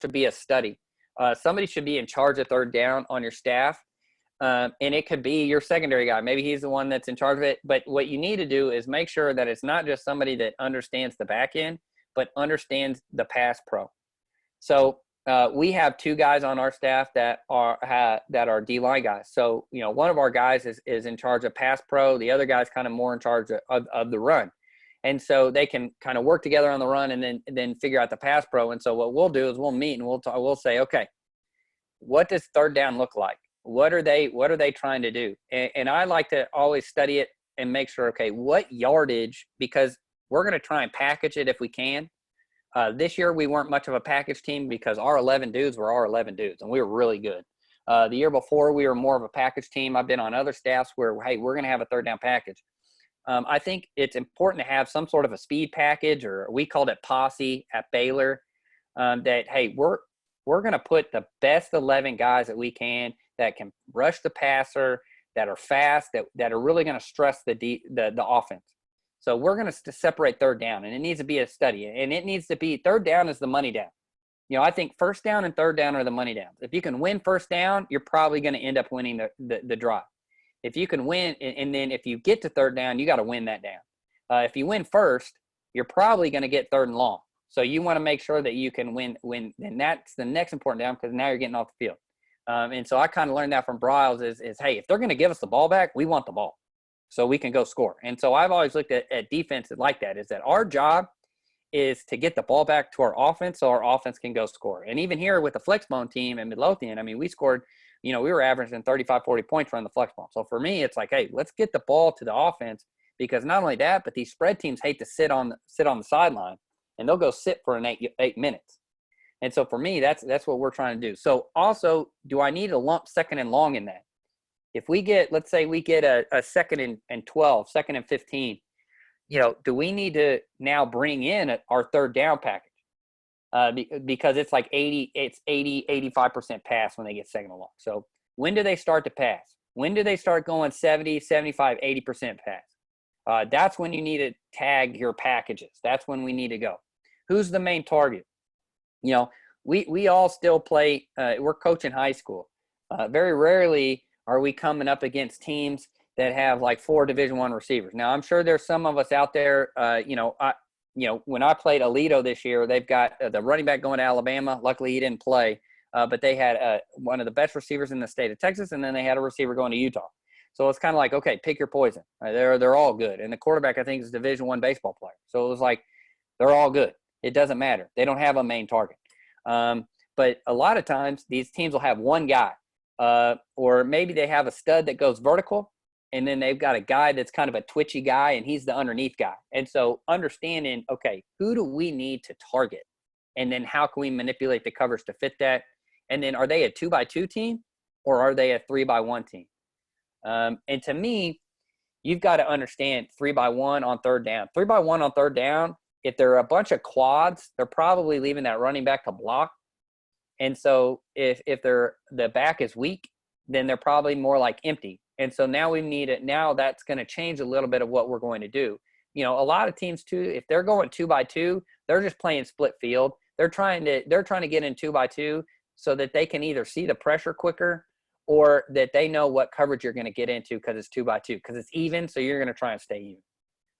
should be a study. Somebody should be in charge of third down on your staff. And it could be your secondary guy. Maybe he's the one that's in charge of it. But what you need to do is make sure that it's not just somebody that understands the back end, but understands the pass pro. So we have 2 guys on our staff that are D-line guys. So, one of our guys is in charge of pass pro. The other guy's kind of more in charge of the run. And so they can kind of work together on the run and then figure out the pass pro. And so what we'll do is we'll meet and we'll say, okay, what does third down look like? What are they trying to do? And I like to always study it and make sure, okay, what yardage, because we're going to try and package it if we can. This year we weren't much of a package team because our 11 dudes were our 11 dudes, and we were really good. The year before we were more of a package team. I've been on other staffs where, hey, we're going to have a third down package. I think it's important to have some sort of a speed package, or we called it posse at Baylor, that, hey, we're going to put the best 11 guys that we can that can rush the passer, that are fast, that are really going to stress the offense. So we're going to separate third down, and it needs to be a study. And it needs to be third down is the money down. I think first down and third down are the money downs. If you can win first down, you're probably going to end up winning the drive. If you can win, and then if you get to third down, you got to win that down. If you win first, you're probably going to get third and long. So you want to make sure that you can win, and that's the next important down, because now you're getting off the field. And so I kind of learned that from Bryles is, hey, if they're going to give us the ball back, we want the ball so we can go score. And so I've always looked at defense like that, is that our job is to get the ball back to our offense so our offense can go score. And even here with the Flexbone team in Midlothian, I mean, we scored, we were averaging 35, 40 points running the Flexbone. So for me, it's like, hey, let's get the ball to the offense, because not only that, but these spread teams hate to sit on the sideline, and they'll go sit for an 8 minutes. And so for me, that's what we're trying to do. So also, do I need to lump second and long in that? If we get, let's say we get a second and 12, second and 15, do we need to now bring in our third down package? Because it's like 85% pass when they get second and long. So when do they start to pass? When do they start going 70, 75, 80% pass? That's when you need to tag your packages. That's when we need to go. Who's the main target? We all still play. We're coaching high school. Very rarely are we coming up against teams that have like 4 Division I receivers. Now, I'm sure there's some of us out there. When I played Aledo this year, they've got the running back going to Alabama. Luckily, he didn't play, but they had one of the best receivers in the state of Texas, and then they had a receiver going to Utah. So it's kind of like, okay, pick your poison. They're all good, and the quarterback I think is a Division I baseball player. So it was like they're all good. It doesn't matter. They don't have a main target. But a lot of times these teams will have one guy, or maybe they have a stud that goes vertical, and then they've got a guy that's kind of a twitchy guy, and he's the underneath guy. And so understanding, okay, who do we need to target? And then how can we manipulate the coverage to fit that? And then are they a 2x2 team, or are they a 3x1 team? And to me, you've got to understand 3x1 on third down. 3x1 on third down, if they're a bunch of quads, they're probably leaving that running back to block. And so if the back is weak, then they're probably more like empty. And so now we need it. Now that's going to change a little bit of what we're going to do. A lot of teams too, if they're going 2x2, they're just playing split field. They're trying to get in 2x2 so that they can either see the pressure quicker, or that they know what coverage you're going to get into because it's 2x2, because it's even. So you're going to try and stay even.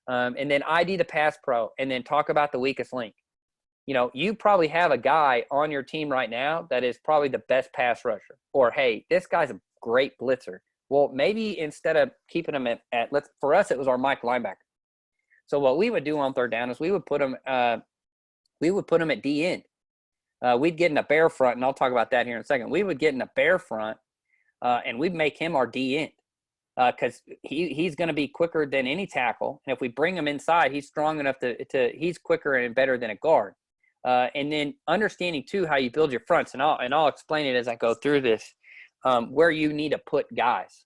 And then ID the pass pro, and then talk about the weakest link. You probably have a guy on your team right now that is probably the best pass rusher, or, hey, this guy's a great blitzer. Well, maybe instead of keeping him for us, it was our Mike linebacker. So what we would do on third down is we would put him at D end. We'd get in a bear front, and I'll talk about that here in a second. We would get in a bear front, and we'd make him our D end. Because he's going to be quicker than any tackle. And if we bring him inside, he's strong enough he's quicker and better than a guard. And then understanding too how you build your fronts, and I'll explain it as I go through this, where you need to put guys.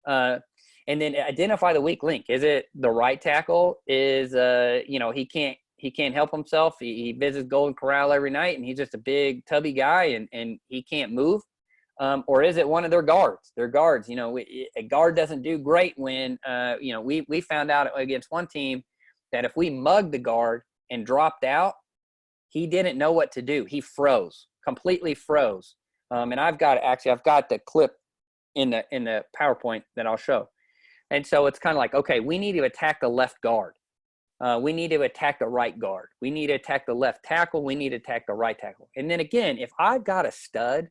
And then identify the weak link. Is it the right tackle? Is he can't help himself. He visits Golden Corral every night, and he's just a big tubby guy, and he can't move. Or is it one of their guards? Their guards, a guard doesn't do great when, we found out against one team that if we mugged the guard and dropped out, he didn't know what to do. He froze, completely froze. And I've got the clip in the PowerPoint that I'll show. And so it's kind of like, okay, we need to attack the left guard. We need to attack the right guard. We need to attack the left tackle. We need to attack the right tackle. And then again, if I've got a stud,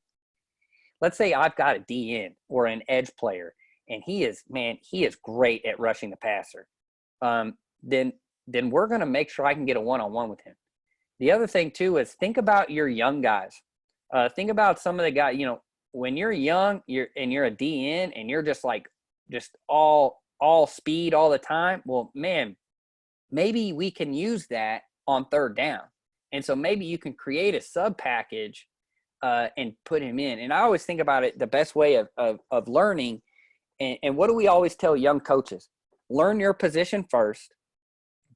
let's say I've got a DN or an edge player, and he is great at rushing the passer. Then we're going to make sure I can get a one-on-one with him. The other thing too is think about your young guys. Think about some of the guys, when you're young, you're a DN and you're just all speed all the time. Well, man, maybe we can use that on third down. And so maybe you can create a sub package and put him in. And I always think about it, the best way of learning. And what do we always tell young coaches? Learn your position first,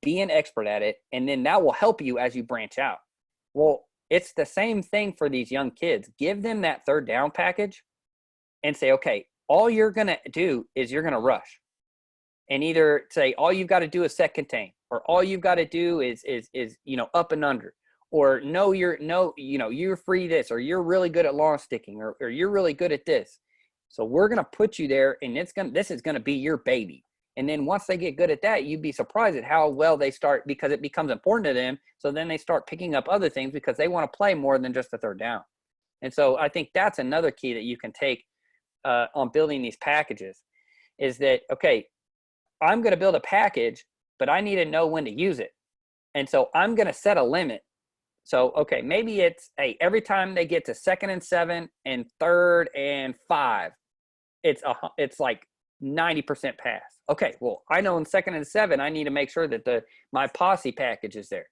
be an expert at it, and then that will help you as you branch out. Well, it's the same thing for these young kids. Give them that third down package and say, okay, all you're going to do is you're going to rush. And either say all you've got to do is set contain, or all you've got to do is up and under, or you're free this, or you're really good at long sticking, or you're really good at this. So we're going to put you there, and this is going to be your baby. And then once they get good at that, you'd be surprised at how well they start, because it becomes important to them. So then they start picking up other things because they want to play more than just the third down. And so I think that's another key that you can take on building these packages is that, okay, I'm going to build a package, but I need to know when to use it. And so I'm going to set a limit. So, okay, maybe it's, hey, every time they get to 2nd and 7 and 3rd and 5, it's like 90% pass. Okay, well, I know in 2nd and 7, I need to make sure that my posse package is there.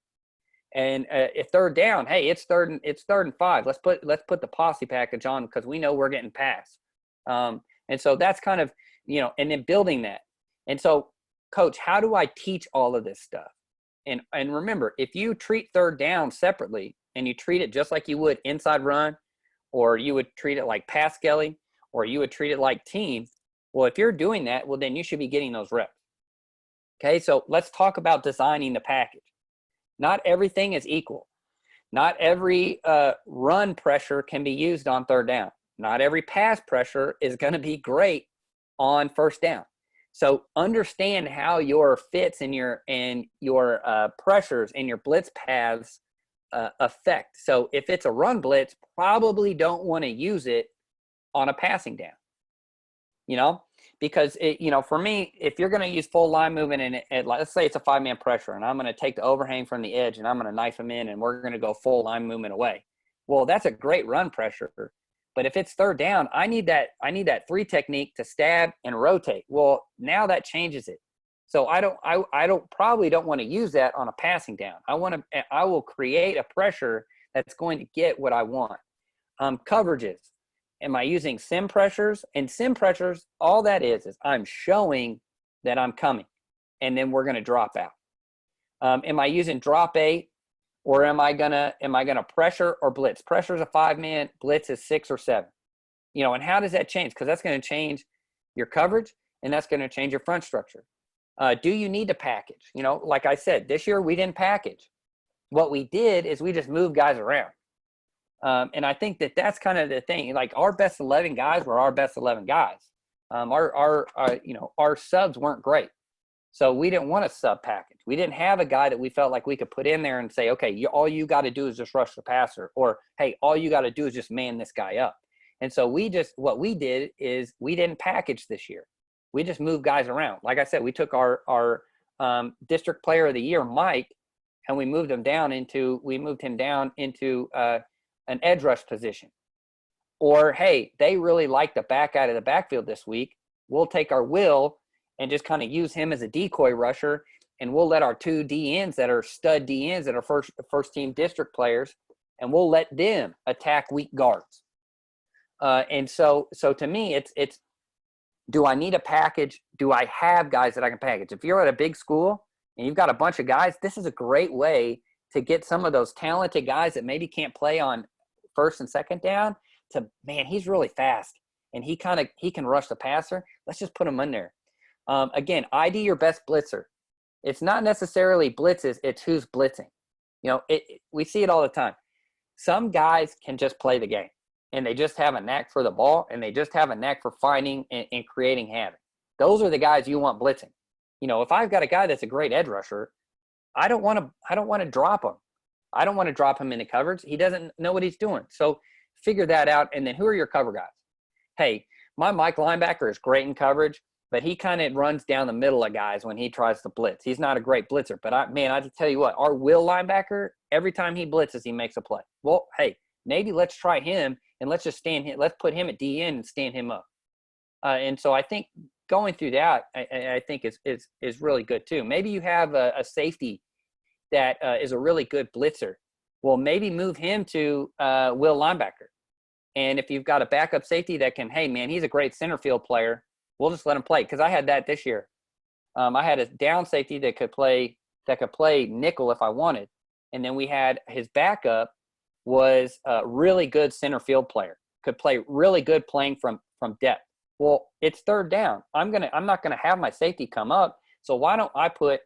And if third down, hey, it's third and 5. Let's put the posse package on because we know we're getting passed. And so that's kind of, and then building that. And so, coach, how do I teach all of this stuff? And remember, if you treat third down separately and you treat it just like you would inside run, or you would treat it like pass skelly, or you would treat it like team, well, if you're doing that, well, then you should be getting those reps. Okay, so let's talk about designing the package. Not everything is equal. Not every run pressure can be used on third down. Not every pass pressure is going to be great on first down. So understand how your fits and your pressures and your blitz paths affect. So if it's a run blitz, probably don't want to use it on a passing down. Because for me, if you're going to use full line movement and let's say it's a 5-man pressure, and I'm going to take the overhang from the edge and I'm going to knife them in, and we're going to go full line movement away. Well, that's a great run pressure. But if it's third down, I need that 3 technique to stab and rotate. Well, now that changes it. So I probably don't want to use that on a passing down. I will create a pressure that's going to get what I want. Coverages. Am I using sim pressures? And sim pressures, all that is I'm showing that I'm coming, and then we're going to drop out. Am I using drop 8? Or am I gonna pressure or blitz? Pressure is a 5-man, blitz is 6 or 7. And how does that change? Because that's going to change your coverage, and that's going to change your front structure. Do you need to package? Like I said, this year we didn't package. What we did is we just moved guys around. And I think that's kind of the thing. Like our best 11 guys were our best 11 guys. Our subs weren't great. So we didn't want a sub package. We didn't have a guy that we felt like we could put in there and say, okay, all you got to do is just rush the passer, or hey, all you got to do is just man this guy up. And so what we did is we didn't package this year. We just moved guys around. Like I said, we took our district player of the year, Mike, and we moved him down into an edge rush position. Or hey, they really like the back out of the backfield this week. We'll take our Will and just kind of use him as a decoy rusher, and we'll let our 2 DNs that are stud DNs that are first team district players, and we'll let them attack weak guards. And so to me, it's do I need a package? Do I have guys that I can package? If you're at a big school and you've got a bunch of guys, this is a great way to get some of those talented guys that maybe can't play on first and second down to, man, he's really fast and he can rush the passer. Let's just put him in there. Again, ID your best blitzer. It's not necessarily blitzes, it's who's blitzing. We see it all the time. Some guys can just play the game, and they just have a knack for the ball, and they just have a knack for finding and creating havoc. Those are the guys you want blitzing. If I've got a guy that's a great edge rusher, I don't want to drop him. I don't want to drop him into coverage. He doesn't know what he's doing. So figure that out. And then who are your cover guys? Hey, my Mike linebacker is great in coverage, but he kind of runs down the middle of guys when he tries to blitz. He's not a great blitzer, but I tell you what, our Will linebacker, every time he blitzes, he makes a play. Well, hey, maybe let's try him and let's just stand him. Let's put him at DN and stand him up. And so I think going through that, I think is really good too. Maybe you have a safety that is a really good blitzer. Well, maybe move him to Will linebacker. And if you've got a backup safety that can, hey man, he's a great center field player, we'll just let him play. Because I had that this year. I had a down safety that could play nickel if I wanted, and then we had his backup was a really good center field player, could play really good playing from depth. Well, it's third down. I'm not gonna have my safety come up. So why don't I put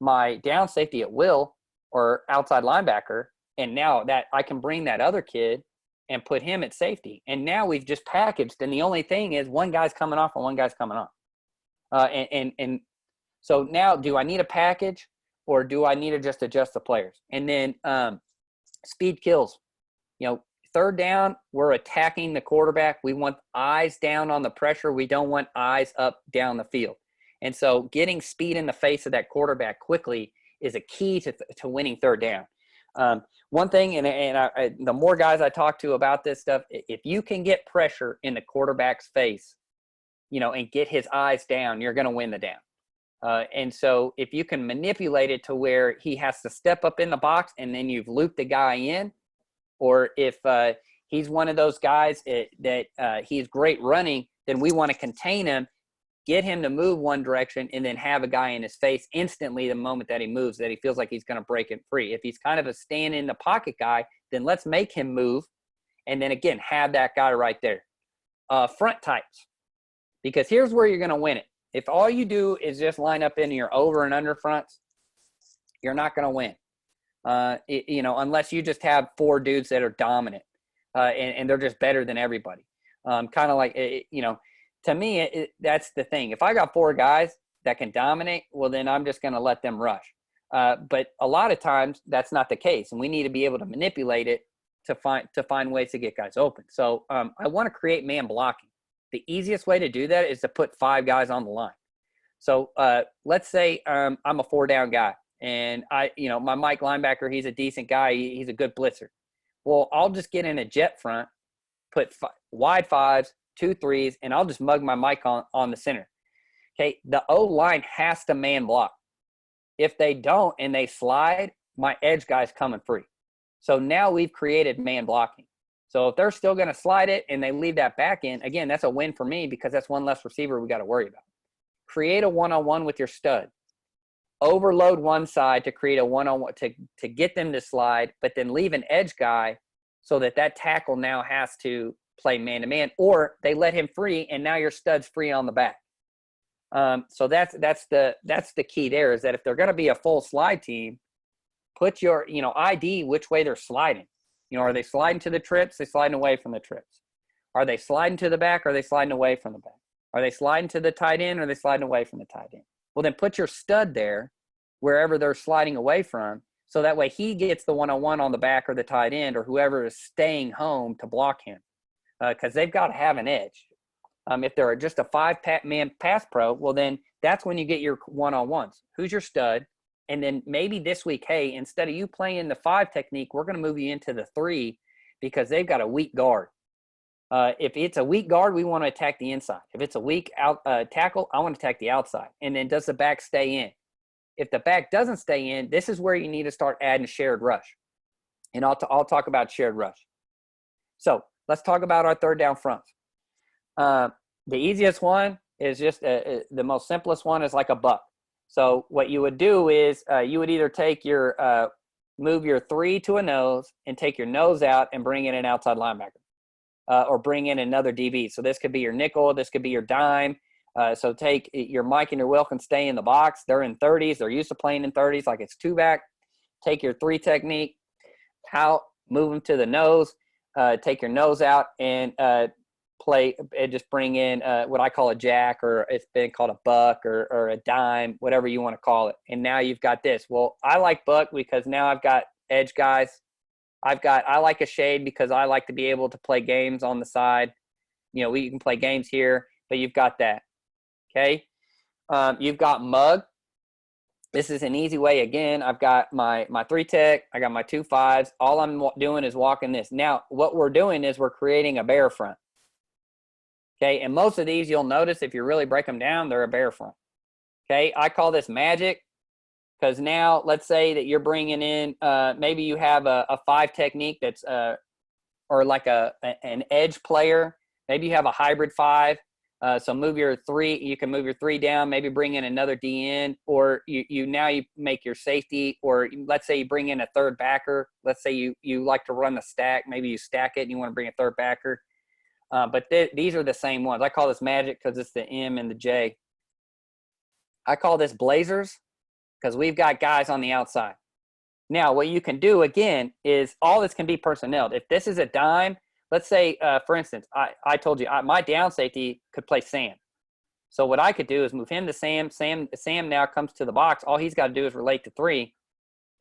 my down safety at Will or outside linebacker, and now that I can bring that other kid and put him at safety. And now we've just packaged, and the only thing is one guy's coming off and one guy's coming on. And so now, do I need a package or do I need to just adjust the players? And then speed kills. Third down, we're attacking the quarterback. We want eyes down on the pressure. We don't want eyes up down the field. And so getting speed in the face of that quarterback quickly is a key to winning third down. One thing, and the more guys I talk to about this stuff, if you can get pressure in the quarterback's face, and get his eyes down, you're going to win the down. And so if you can manipulate it to where he has to step up in the box and then you've looped the guy in, or if he's one of those guys that he's great running, then we want to contain him, get him to move one direction, and then have a guy in his face instantly the moment that he moves, that he feels like he's going to break it free. If he's kind of a stand in the pocket guy, then let's make him move, and then again, have that guy right there. Front types, because here's where you're going to win it. If all you do is just line up in your over and under fronts, you're not going to win. Unless you just have four dudes that are dominant and they're just better than everybody. Kind of like, to me, that's the thing. If I got four guys that can dominate, well, then I'm just going to let them rush. But a lot of times that's not the case, and we need to be able to manipulate it to find ways to get guys open. So I want to create man blocking. The easiest way to do that is to put five guys on the line. So let's say I'm a four down guy, and my Mike linebacker, he's a decent guy. He's a good blitzer. Well, I'll just get in a jet front, put wide fives, 2 3s, and I'll just mug my Mike on the center. Okay, the O-line has to man block. If they don't and they slide, my edge guy's coming free. So now we've created man blocking. So if they're still going to slide it and they leave that back in, again, that's a win for me because that's one less receiver we got to worry about. Create a one-on-one with your stud. Overload one side to create a one-on-one to get them to slide, but then leave an edge guy so that tackle now has to play man-to-man, or they let him free and now your stud's free on the back. So that's the key there, is that if they're going to be a full slide team, put your, ID which way they're sliding. Are they sliding to the trips? They sliding away from the trips. Are they sliding to the back? Or are they sliding away from the back? Are they sliding to the tight end? Or are they sliding away from the tight end? Well, then put your stud there wherever they're sliding away from, so that way he gets the one-on-one on the back or the tight end or whoever is staying home to block him, because they've got to have an edge. If they're just a five-man pass pro, well, then that's when you get your one-on-ones. Who's your stud? And then maybe this week, hey, instead of you playing the 5 technique, we're going to move you into the 3 because they've got a weak guard. If it's a weak guard, we want to attack the inside. If it's a weak tackle, I want to attack the outside. And then does the back stay in? If the back doesn't stay in, this is where you need to start adding shared rush. And I'll talk about shared rush. So let's talk about our third down fronts. The easiest one is just the most simplest one is like a buck. So what you would do is you would either take your move your 3 to a nose and take your nose out and bring in an outside linebacker, or bring in another DB. So this could be your nickel, this could be your dime. So take your Mike and your Will can stay in the box. They're in 30s. They're used to playing in 30s like it's 2-back. take your 3 technique out, move them to the nose, take your nose out, and play and just bring in what I call a jack, or it's been called a buck or a dime, whatever you want to call it. And now you've got this. Well, I like buck because now I've got edge guys. I like a shade because I like to be able to play games on the side. You know, we can play games here, but you've got that. Okay. You've got mug. This is an easy way. Again, I've got my 3 tech. I got my 2 5s. All I'm doing is walking this. Now, what we're doing is we're creating a bear front. Okay. And most of these, you'll notice if you really break them down, they're a bear front. Okay. I call this magic because now let's say that you're bringing in, maybe you have a 5 technique that's, or like an edge player. Maybe you have a hybrid 5. So move your 3, you can move your 3 down, maybe bring in another DN, or you make your safety, or let's say you bring in a 3rd backer. Let's say you like to run the stack, maybe you stack it and you want to bring a 3rd backer. But these are the same ones. I call this magic because it's the M and the J. I call this blazers because we've got guys on the outside. Now, what you can do, again, is all this can be personnel. If this is a dime, let's say, for instance, I told you my down safety could play Sam. So what I could do is move him to Sam. Sam now comes to the box. All he's got to do is relate to 3.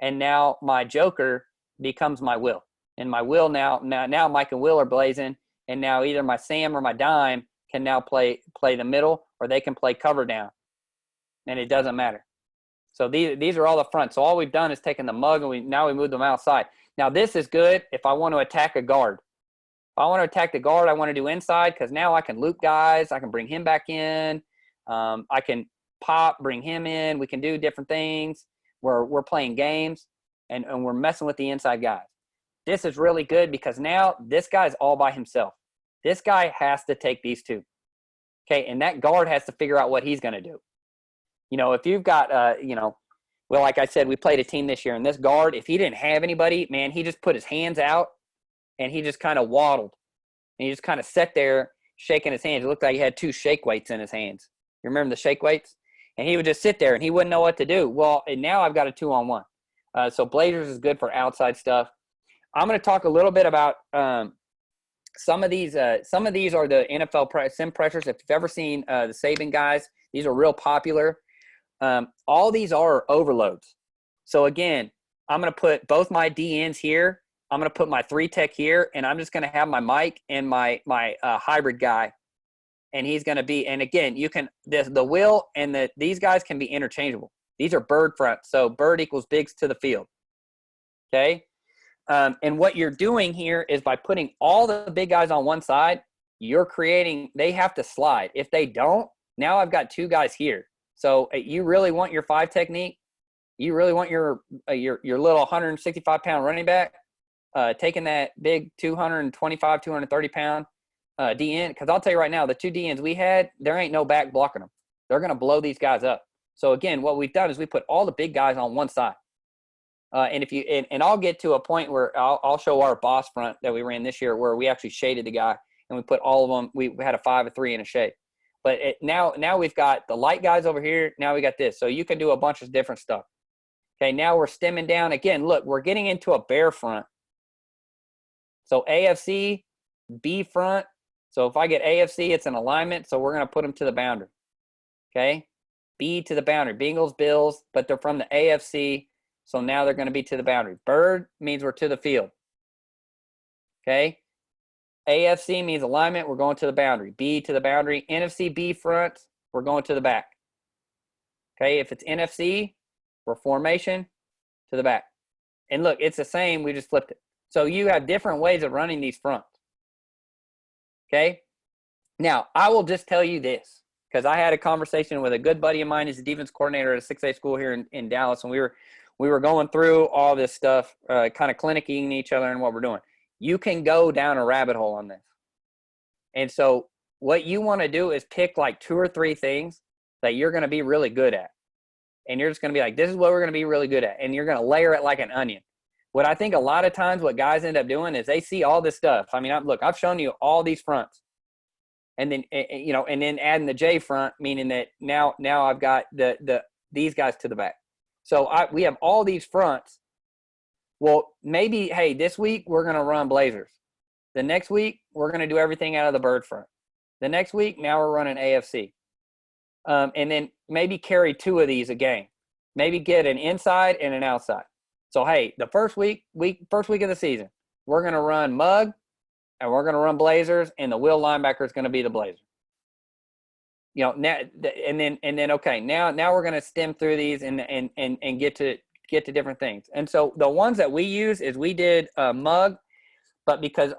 And now my joker becomes my Will. And my Will now Mike and Will are blazing. And now either my Sam or my dime can now play the middle, or they can play cover down. And it doesn't matter. So these are all the fronts. So all we've done is taken the mug and now we move them outside. Now this is good if I want to attack a guard. If I want to attack the guard, I want to do inside because now I can loop guys. I can bring him back in. I can pop, bring him in. We can do different things. We're playing games and we're messing with the inside guys. This is really good because now this guy's all by himself. This guy has to take these 2. Okay, and that guard has to figure out what he's going to do. You know, if you've got, well, like I said, we played a team this year, and this guard, if he didn't have anybody, man, he just put his hands out, and he just kind of waddled. And he just kind of sat there shaking his hands. It looked like he had 2 shake weights in his hands. You remember the shake weights? And he would just sit there, and he wouldn't know what to do. Well, and now I've got a 2-on-1. So Blazers is good for outside stuff. I'm going to talk a little bit about some of these are the NFL sim pressures. If you've ever seen the Saban guys, these are real popular. All these are overloads. So again, I'm going to put both my DNs here. I'm going to put my 3 tech here, and I'm just going to have my Mike and my hybrid guy. And he's going to be, and again, you can, the Will and these guys can be interchangeable. These are bird fronts. So bird equals bigs to the field. Okay. And what you're doing here is by putting all the big guys on one side, you're creating, they have to slide. If they don't, now I've got 2 guys here. So you really want your 5 technique. You really want your little 165-pound running back taking that big 225, 230-pound DN. Because I'll tell you right now, the 2 DNs we had, there ain't no back blocking them. They're going to blow these guys up. So again, what we've done is we put all the big guys on one side. And if you and I'll get to a point where I'll show our boss front that we ran this year where we actually shaded the guy and we put all of them. We had a 5, a 3, and a shade. But now we've got the light guys over here. Now we got this. So you can do a bunch of different stuff. Okay, now we're stemming down. Again, look, we're getting into a bear front. So AFC, B front. So if I get AFC, it's an alignment. So we're going to put them to the boundary. Okay, B to the boundary. Bengals, Bills, but they're from the AFC. So now they're going to be to the boundary. Bird means we're to the field. Okay. AFC means alignment. We're going to the boundary. B to the boundary. NFC B front. We're going to the back. Okay. If it's NFC, we're formation to the back. And look, it's the same. We just flipped it. So you have different ways of running these fronts. Okay. Now, I will just tell you this because I had a conversation with a good buddy of mine. He's a defense coordinator at a 6A school here in Dallas. And we were going through all this stuff, kind of clinicking each other and what we're doing. You can go down a rabbit hole on this. And so what you want to do is pick like 2 or 3 things that you're going to be really good at. And you're just going to be like, this is what we're going to be really good at. And you're going to layer it like an onion. What I think a lot of times what guys end up doing is they see all this stuff. I mean, look, I've shown you all these fronts. And then, and then adding the J front, meaning that now I've got these guys to the back. So we have all these fronts, Well, maybe, hey, this week we're going to run blazers. The next week we're going to do everything out of the bird front. The next week, now we're running AFC. And then maybe carry 2 of these a game. Maybe get an inside and an outside. So, hey, the first week of the season, we're going to run mug and we're going to run blazers, and the will linebacker is going to be the blazer. You know, now and then okay, now we're going to stem through these and get to different things. And so the ones that we use is we did mug, but because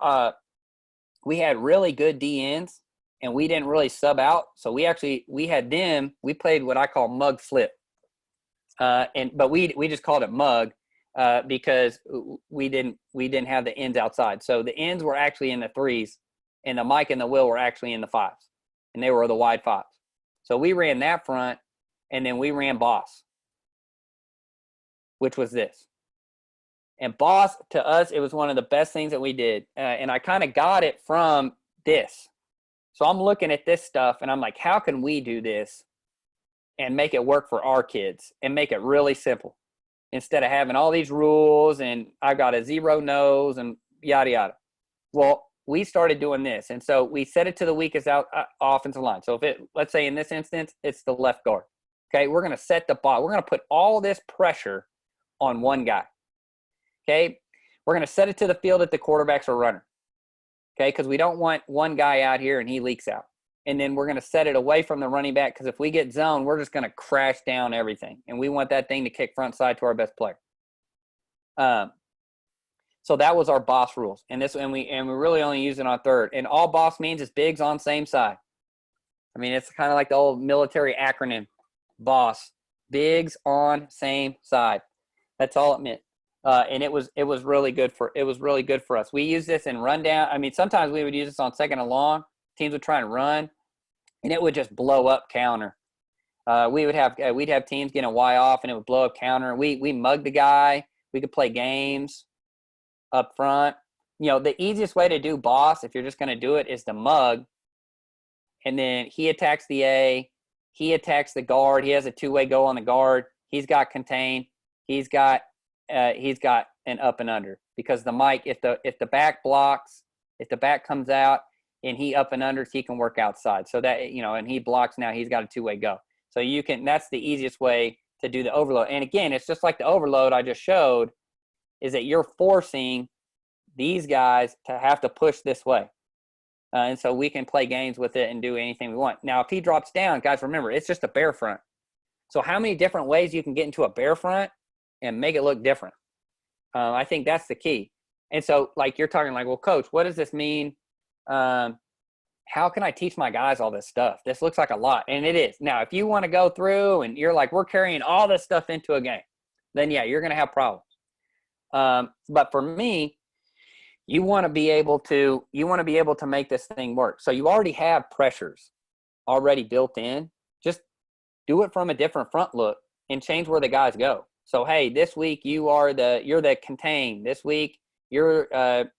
we had really good DNs and we didn't really sub out, so we played what I call mug flip, but we just called it mug because we didn't have the ends outside. So the ends were actually in the 3s, and the Mike and the Will were actually in the 5s, and they were the wide 5s. So we ran that front, and then we ran boss, which was this. And boss, to us, it was one of the best things that we did. And I kind of got it from this. So I'm looking at this stuff, and I'm like, how can we do this and make it work for our kids and make it really simple instead of having all these rules and I've got a 0 nose and yada, yada. Well, we started doing this. And so we set it to the weakest offensive line. So let's say in this instance, it's the left guard. Okay, we're going to set the ball. We're going to put all this pressure on one guy. Okay, we're going to set it to the field that the quarterbacks are running. Okay, because we don't want one guy out here and he leaks out. And then we're going to set it away from the running back because if we get zone, we're just going to crash down everything. And we want that thing to kick front side to our best player. So that was our boss rules. And we really only use it on third. And all boss means is bigs on same side. I mean, it's kind of like the old military acronym, boss, bigs on same side. That's all it meant. And it was really good for us. We use this in rundown. I mean, sometimes we would use this on second and long. Teams would try and run, and it would just blow up counter. We'd have teams getting a Y off, and it would blow up counter. We mugged the guy. We could play games up front. You know, the easiest way to do boss, if you're just going to do it, is to mug, and then he attacks the A. He attacks the guard. He has a 2-way go on the guard. He's got contain. He's got an up and under because the Mike, if the back blocks, if the back comes out and he up and unders, he can work outside. So that, you know, and he blocks now, he's got a 2-way go. So that's the easiest way to do the overload. And again, it's just like the overload I just showed, is that you're forcing these guys to have to push this way. And so we can play games with it and do anything we want. Now, if he drops down, guys, remember, it's just a bear front. So how many different ways you can get into a bear front and make it look different? I think that's the key. And so, like, you're talking like, well, coach, what does this mean? How can I teach my guys all this stuff? This looks like a lot. And it is. Now, if you want to go through and you're like, we're carrying all this stuff into a game, then yeah, you're going to have problems. But for me, you want to be able to make this thing work. So you already have pressures already built in. Just do it from a different front look and change where the guys go. So, hey, this week you're the contain. This week you're the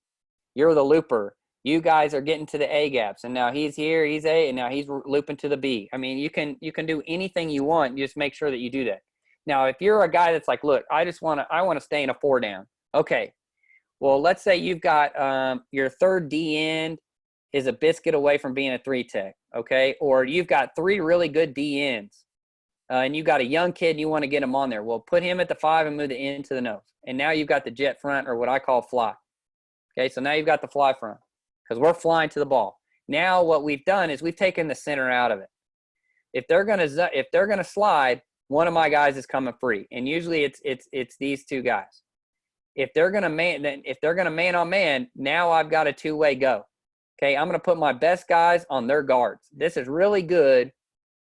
looper. You guys are getting to the A gaps, and now he's here, he's A, and now he's looping to the B. I mean, you can do anything you want. You just make sure that you do that. Now, if you're a guy that's like, look, I want to stay in a 4 down. Okay. Well, let's say you've got your third D end is a biscuit away from being a 3 tech. Okay. Or you've got 3 really good D ends. And you got a young kid and you want to get him on there. Well, put him at the 5 and move the end to the nose. And now you've got the jet front, or what I call fly. Okay, so now you've got the fly front because we're flying to the ball. Now what we've done is we've taken the center out of it. If they're gonna slide, one of my guys is coming free, and usually it's these 2 guys. If they're gonna man on man, now I've got a 2-way go. Okay, I'm gonna put my best guys on their guards. This is really good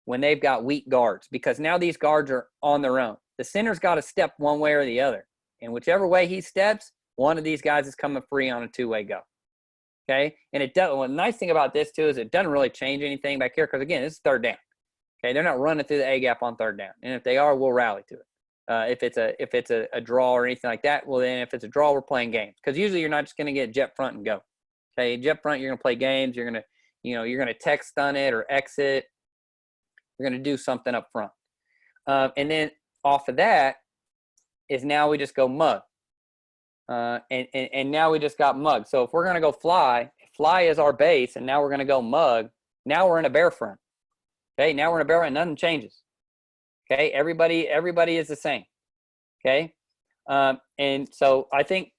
when they've got weak guards, because now these guards are on their own. The center's got to step one way or the other. And whichever way he steps, one of these guys is coming free on a 2-way go. Okay? And the nice thing about this, too, is it doesn't really change anything back here because, again, this is 3rd down. Okay? They're not running through the A gap on 3rd down. And if they are, we'll rally to it. If it's a draw or anything like that, well, then if it's a draw, we're playing games. Because usually you're not just going to get jet front and go. Okay? Jet front, you're going to play games. You're going to tech stun it or exit. You're going to do something up front. And then off of that is now we just go mug. And now we just got mug. So if we're going to go fly is our base, and now we're going to go mug. Now we're in a bear front. Okay, now we're in a bear front, nothing changes. Okay, everybody is the same. Okay, and so I think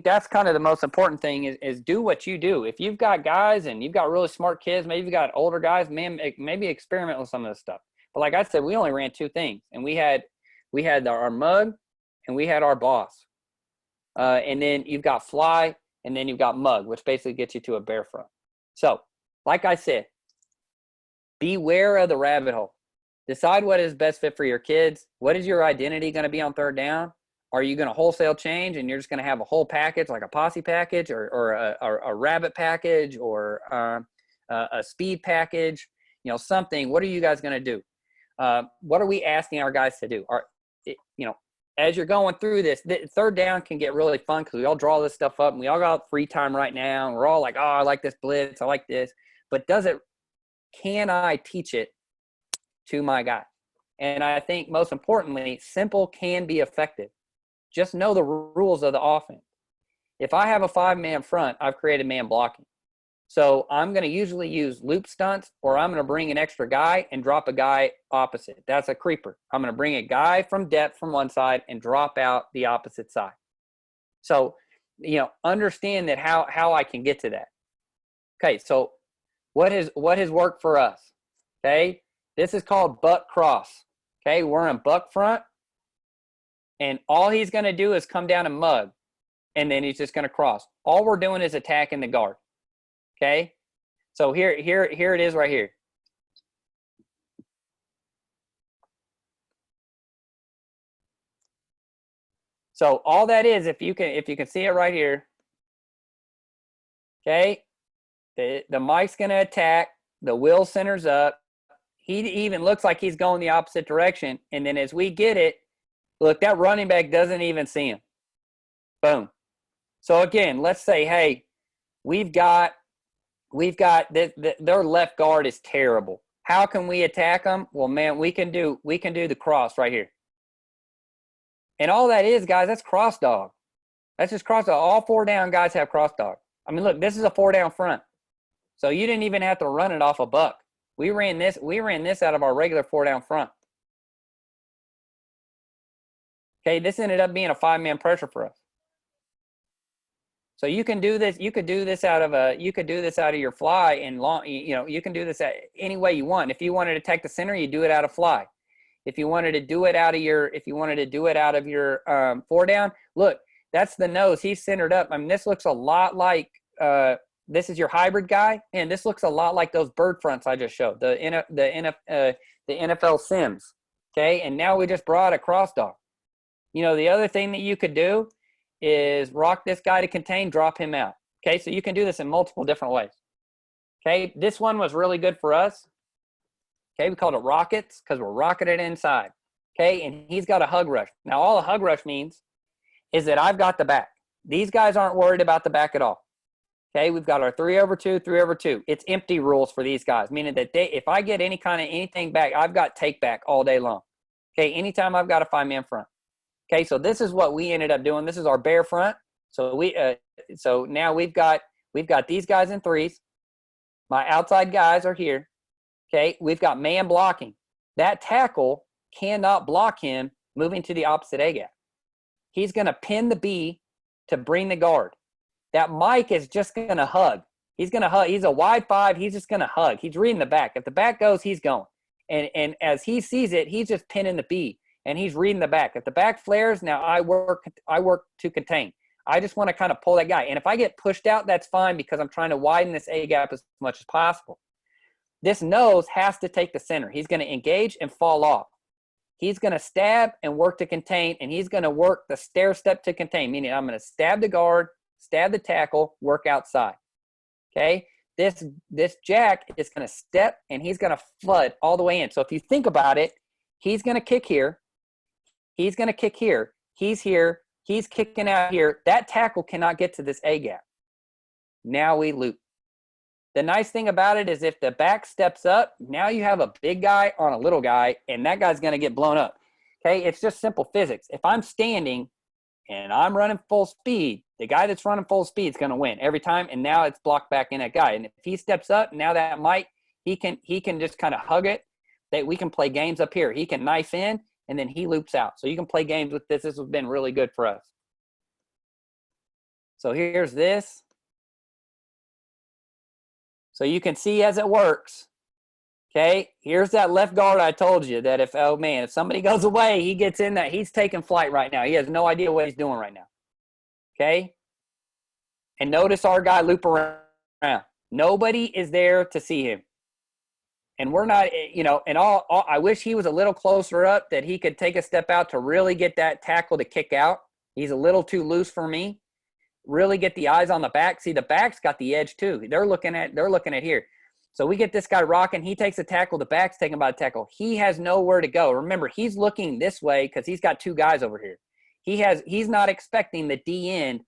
that's kind of the most important thing is do what you do. If you've got guys and you've got really smart kids, maybe you've got older guys, man, maybe experiment with some of this stuff. But like I said, we only ran 2 things, and we had our mug and we had our boss. And then you've got fly, and then you've got mug, which basically gets you to a bear front. So, like I said, beware of the rabbit hole. Decide what is best fit for your kids. What is your identity going to be on third down? Are you going to wholesale change and you're just going to have a whole package, like a posse package or a rabbit package or a speed package? Something. What are you guys going to do? What are we asking our guys to do? As you're going through this, the third down can get really fun because we all draw this stuff up and we all got free time right now. And we're all like, oh, I like this blitz. I like this. But can I teach it to my guy? And I think most importantly, simple can be effective. Just know the rules of the offense. If I have a 5-man front, I've created man blocking. So I'm going to usually use loop stunts, or I'm going to bring an extra guy and drop a guy opposite. That's a creeper. I'm going to bring a guy from depth from one side and drop out the opposite side. So, understand that how I can get to that. Okay, so what has worked for us? Okay, this is called buck cross. Okay, we're in buck front, and all he's going to do is come down and mug, and then he's just going to cross. All we're doing is attacking the guard. Okay, so here it is right here. So all that is, if you can see it right here. Okay, the Mike's gonna attack. The wheel centers up. He even looks like he's going the opposite direction. And then as we get it, look, that running back doesn't even see him. Boom. So again, let's say, hey, we've got their left guard is terrible. How can we attack them? Well, man, we can do the cross right here. And all that is, guys, that's cross dog. That's just cross dog. All 4 down guys have cross dog. I mean, look, this is a 4 down front. So you didn't even have to run it off a buck. We ran this out of our regular 4 down front. Okay, this ended up being a 5-man pressure for us. So you can do this. You could do this out of your fly and long. You can do this any way you want. If you wanted to attack the center, you do it out of fly. If you wanted to do it out of your 4 down, look, that's the nose. He's centered up. I mean, this looks a lot like this is your hybrid guy, and this looks a lot like those bird fronts I just showed. The NFL Sims. Okay, and now we just brought a cross dog. The other thing that you could do is rock this guy to contain, drop him out. Okay, so you can do this in multiple different ways. Okay, this one was really good for us. Okay, we called it rockets because we're rocketing it inside. Okay, and he's got a hug rush. Now, all a hug rush means is that I've got the back. These guys aren't worried about the back at all. Okay, we've got our 3/2, 3/2. It's empty rules for these guys, meaning that if I get anything back, I've got take back all day long. Okay, anytime I've got a 5-man front. Okay, so this is what we ended up doing. This is our bear front. So so now we've got these guys in 3s. My outside guys are here. Okay, we've got man blocking. That tackle cannot block him moving to the opposite A gap. He's going to pin the B to bring the guard. That Mike is just going to hug. He's going to hug. He's a wide 5. He's just going to hug. He's reading the back. If the back goes, he's going. And as he sees it, he's just pinning the B. And he's reading the back. If the back flares, now I work to contain. I just want to kind of pull that guy. And if I get pushed out, that's fine because I'm trying to widen this A gap as much as possible. This nose has to take the center. He's going to engage and fall off. He's going to stab and work to contain, and he's going to work the stair step to contain, meaning I'm going to stab the guard, stab the tackle, work outside. Okay? This jack is going to step, and he's going to flood all the way in. So if you think about it, he's going to kick here. He's going to kick here. He's here. He's kicking out here. That tackle cannot get to this A gap. Now we loop. The nice thing about it is if the back steps up, now you have a big guy on a little guy, and that guy's going to get blown up. Okay, it's just simple physics. If I'm standing and I'm running full speed, the guy that's running full speed is going to win every time. And now it's blocked back in that guy. And if he steps up, now that Mike, he can just kind of hug it. That we can play games up here. He can knife in, and then he loops out. So you can play games with this. This has been really good for us. So here's this. So you can see as it works. Okay, here's that left guard I told you that if, oh man, if somebody goes away, he gets in that. He's taking flight right now. He has no idea what he's doing right now. Okay? And notice our guy loop around. Nobody is there to see him. And we're not, you know, and I wish he was a little closer up that he could take a step out to really get that tackle to kick out. He's a little too loose for me. Really get the eyes on the back. See, the back's got the edge too. They're looking at here. So we get this guy rocking. He takes a tackle. The back's taking about a tackle. He has nowhere to go. Remember, he's looking this way because he's got two guys over here. He's not expecting the D end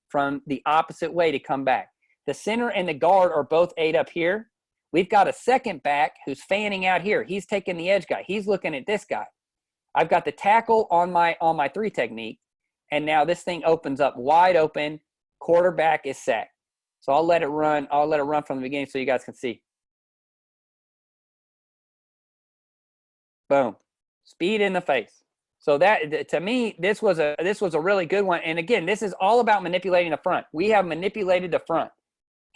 from the opposite way to come back. The center and the guard are both 8 up here. We've got a second back who's fanning out here. He's taking the edge guy. He's looking at this guy. I've got the tackle on my 3 technique, and now this thing opens up wide open. Quarterback is sacked. So I'll let it run. I'll let it run from the beginning so you guys can see. Boom. Speed in the face. So that, to me, this was a really good one. And again, this is all about manipulating the front. We have manipulated the front.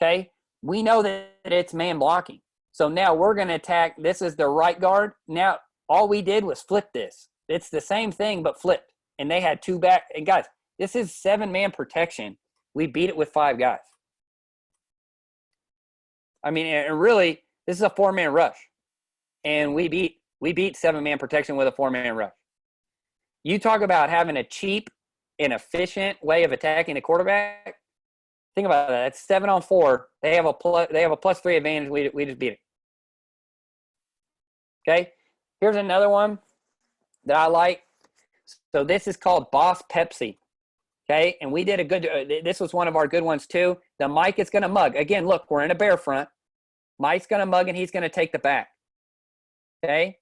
Okay. We know that it's man blocking. So now we're going to attack. This is the right guard. Now all we did was flip this. It's the same thing, but flipped. And they had 2 back. And guys, this is 7-man protection. We beat it with 5 guys. I mean, and really, this is a 4-man rush. And we beat 7-man protection with a 4-man rush. You talk about having a cheap and efficient way of attacking the quarterback. Think about that. It's 7-on-4. They have a +3 advantage. We just beat it. Okay. Here's another one that I like. So this is called Boss Pepsi. Okay. And we did a good, this was one of our good ones too. The Mike is going to mug. Again, look, we're in a bear front. Mike's going to mug and he's going to take the back. Okay.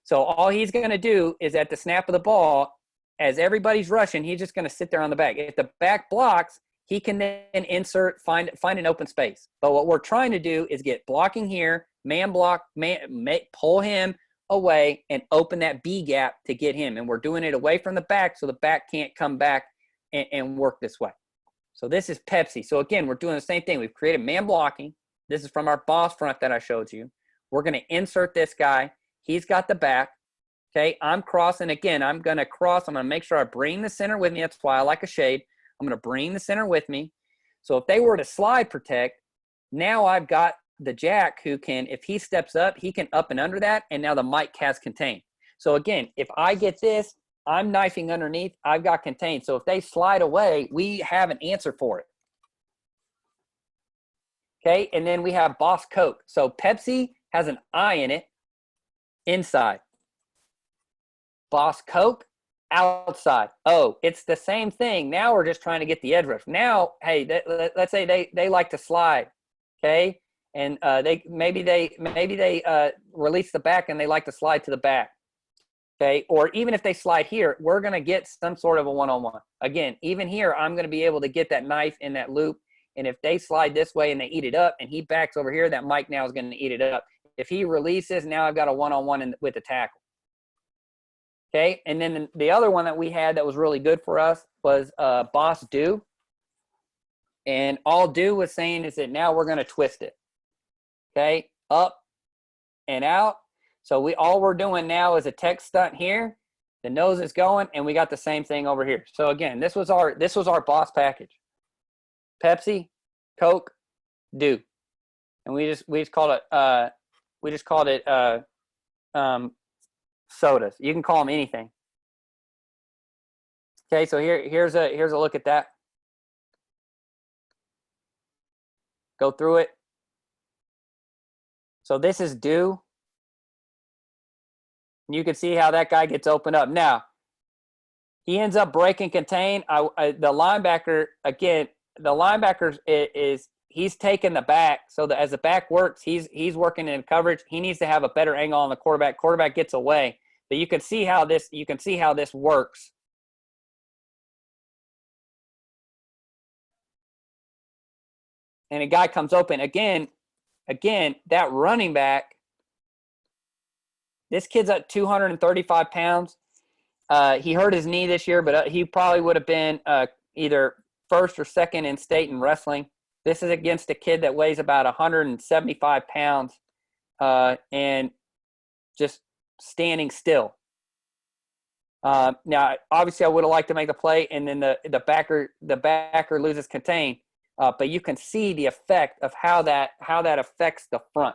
So all he's going to do is at the snap of the ball, as everybody's rushing, he's just going to sit there on the back. If the back blocks, he can then insert, find an open space. But what we're trying to do is get blocking here, man block, pull him away and open that B gap to get him. And we're doing it away from the back so the back can't come back and work this way. So this is Pepsi. So again, we're doing the same thing. We've created man blocking. This is from our boss front that I showed you. We're going to insert this guy. He's got the back. Okay, I'm crossing. Again, I'm going to cross. I'm going to make sure I bring the center with me. That's why I like a shade. I'm going to bring the center with me. So if they were to slide protect, now I've got the jack who can, if he steps up, he can up and under that. And now the Mike has contained. So again, if I get this, I'm knifing underneath. I've got contained. So if they slide away, we have an answer for it. Okay, and then we have Boss Coke. So Pepsi has an I in it inside. Boss Coke outside. Oh, it's the same thing. Now we're just trying to get the edge rush. Now, hey, let's say they like to slide, okay, and maybe they release the back and they like to slide to the back, okay, or even if they slide here, we're gonna get some sort of a one-on-one. Again, even here, I'm gonna be able to get that knife in that loop, and if they slide this way and they eat it up, and he backs over here, that Mike now is gonna eat it up. If he releases, now I've got a one-on-one with the tackle. Okay, and then the other one that we had that was really good for us was Boss Do. And all Do was saying is that now we're going to twist it. Okay, up and out. So all we're doing now is a tech stunt here. The nose is going, and we got the same thing over here. So again, this was our boss package. Pepsi, Coke, Do, and we just called it sodas. You can call them anything. Okay, so here's a look at that. Go through it. So this is Do. You can see how that guy gets opened up. Now, he ends up breaking contain. The linebacker, again, the linebacker he's taking the back. So that as the back works, he's working in coverage. He needs to have a better angle on the quarterback. Quarterback gets away. But you can see how this works. and a guy comes open. Again, that running back, this kid's at 235 pounds. He hurt his knee this year, but he probably would have been either first or second in state in wrestling. This is against a kid that weighs about 175 pounds and just standing still. Now, obviously, I would have liked to make the play, and then the backer loses contain. But you can see the effect of how that affects the front.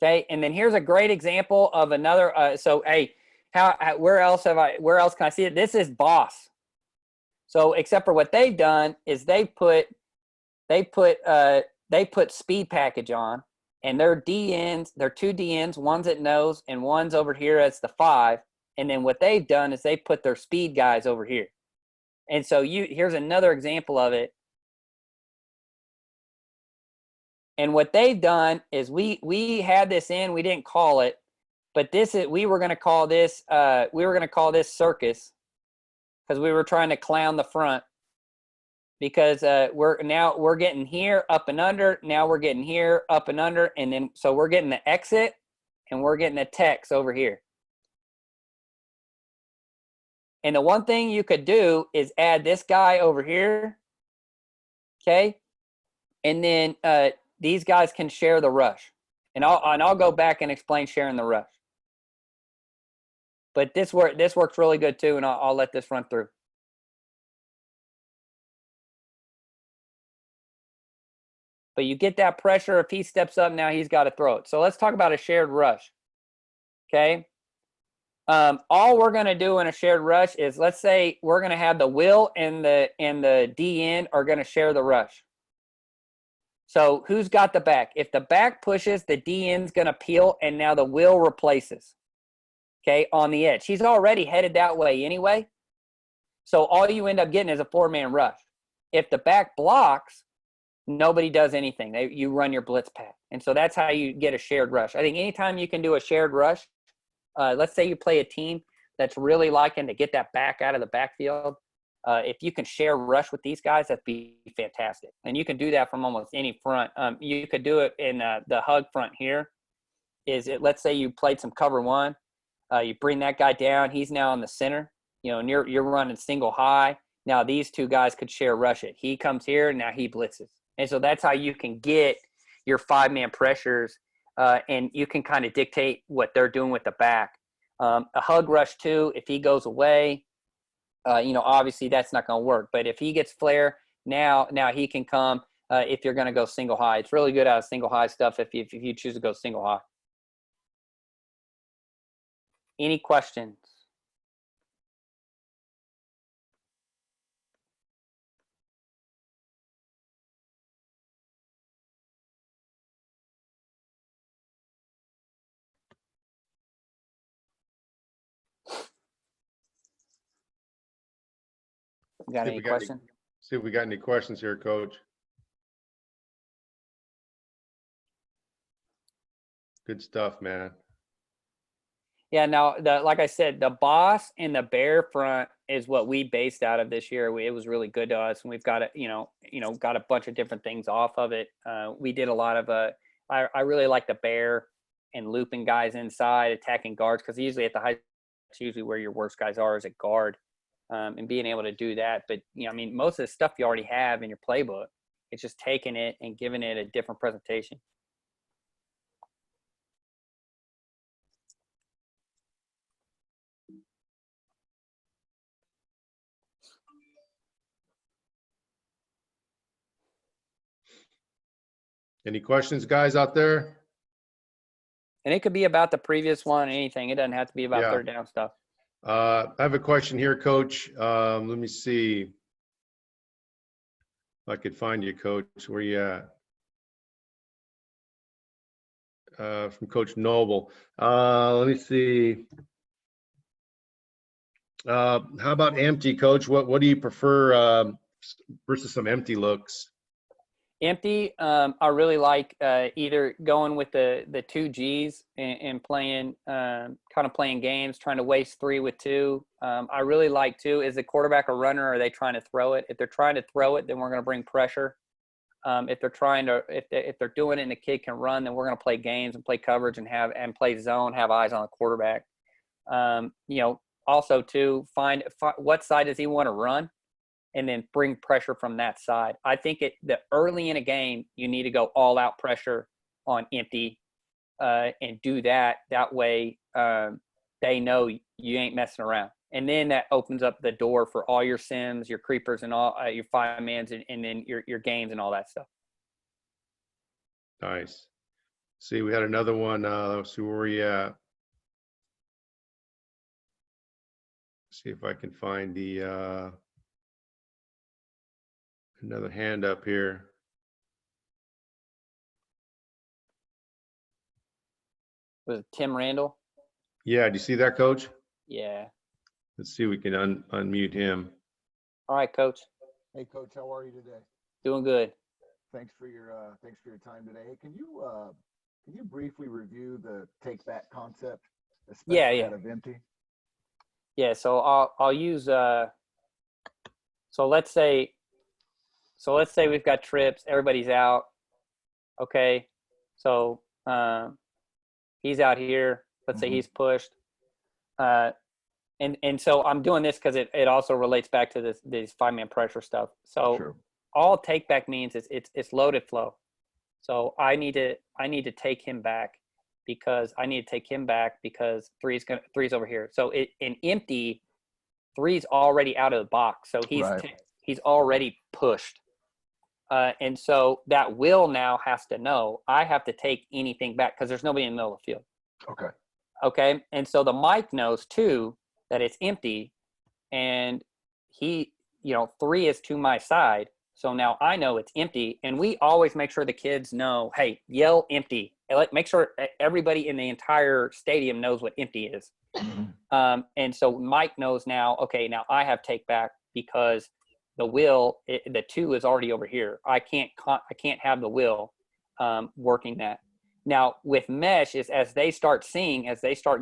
Okay, and then here's a great example of another. Where else can I see it? This is Boss. So except for what they've done is they put speed package on, and their DNs, they're two DNs, one's at nose and one's over here as the 5. And then what they've done is they put their speed guys over here. And so here's another example of it. And what they've done is we had this in, we didn't call it, but we were going to call this circus, because we were trying to clown the front, because we're getting here up and under, now we're getting here up and under, and then so we're getting the exit and we're getting the text over here. And the one thing you could do is add this guy over here, okay? And then these guys can share the rush. And I'll go back and explain sharing the rush. But this works really good too, and I'll let this run through. But you get that pressure. If he steps up, now he's got to throw it. So let's talk about a shared rush. Okay. All we're going to do in a shared rush is, let's say we're going to have the will and the DN are going to share the rush. So who's got the back? If the back pushes, the DN's going to peel, and now the will replaces, okay, on the edge. He's already headed that way anyway. So all you end up getting is a 4-man rush. If the back blocks, nobody does anything. You run your blitz pack. And so that's how you get a shared rush. I think anytime you can do a shared rush, let's say you play a team that's really liking to get that back out of the backfield. If you can share rush with these guys, that'd be fantastic. And you can do that from almost any front. You could do it in the hug front here. Let's say you played some cover 1. You bring that guy down. He's now in the center, and you're running single high. Now these two guys could share rush it. He comes here, now he blitzes. And so that's how you can get your 5-man pressures, and you can kind of dictate what they're doing with the back. A hug rush too, if he goes away, obviously that's not going to work. But if he gets flare, now he can come if you're going to go single high. It's really good out of single high stuff if you choose to go single high. Any questions? Got any questions? See if we got any questions here, Coach. Good stuff, man. Yeah, now, like I said, the boss and the bear front is what we based out of this year. It was really good to us, and we've got got a bunch of different things off of it. We did a lot of I really like the bear and looping guys inside, attacking guards, because usually at the high, it's usually where your worst guys are, is at guard, and being able to do that. But most of the stuff you already have in your playbook. It's just taking it and giving it a different presentation. Any questions, guys, out there? And it could be about the previous one, anything. It doesn't have to be about third down stuff. I have a question here, Coach. Let me see if I could find you, Coach. Where you at? From Coach Noble. Let me see. How about empty, Coach? What do you prefer versus some empty looks? Empty. I really like either going with the two G's and playing kind of playing games, trying to waste 3 with 2. I really like too. Is the quarterback a runner? Or are they trying to throw it? If they're trying to throw it, then we're going to bring pressure. If they're trying to, if they're doing it and the kid can run, then we're going to play games and play coverage and play zone, have eyes on the quarterback. Also to find what side does he want to run, and then bring pressure from that side. I think the early in a game, you need to go all out pressure on empty, and do that. That way, they know you ain't messing around. And then that opens up the door for all your sims, your creepers, and all your 5-mans, and then your games and all that stuff. Nice. See, we had another one. Let's see where we at. See if I can find the another hand up here. Was it Tim Randall? Yeah, do you see that, Coach? Yeah. Let's see if we can unmute him. All right, Coach. Hey, Coach, how are you today? Doing good. Thanks for your time today. Hey, can you briefly review the take back concept, especially out of empty? Yeah. So I'll use so let's say we've got trips. Everybody's out. Okay. So he's out here. Let's say he's pushed. And so I'm doing this because it also relates back to this 5-man pressure stuff. So Sure. All take back means is it's loaded flow. So I need to take him back because three's over here. So in empty, 3's already out of the box. So he's already pushed. And so that will now has to know I have to take anything back because there's nobody in the middle of the field. Okay. And so the mic knows too that it's empty, and he, 3 is to my side. So now I know it's empty, and we always make sure the kids know, hey, yell empty. Make sure everybody in the entire stadium knows what empty is. And so Mike knows now, okay, now I have take back because the 2 is already over here. I can't have the will working that. Now with mesh is as they start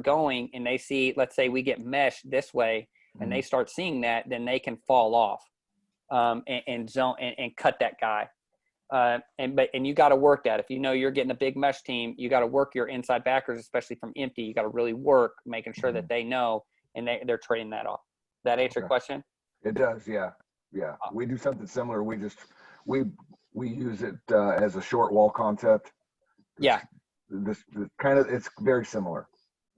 going and they see, let's say we get mesh this way and they start seeing that, then they can fall off and zone and cut that guy. And you got to work that. If you're getting a big mesh team, you got to work your inside backers, especially from empty. You got to really work making sure that they know and they're trading that off. Does that answer your question? It does. Yeah. We do something similar. We use it as a short wall concept. Yeah. This kind of, it's very similar.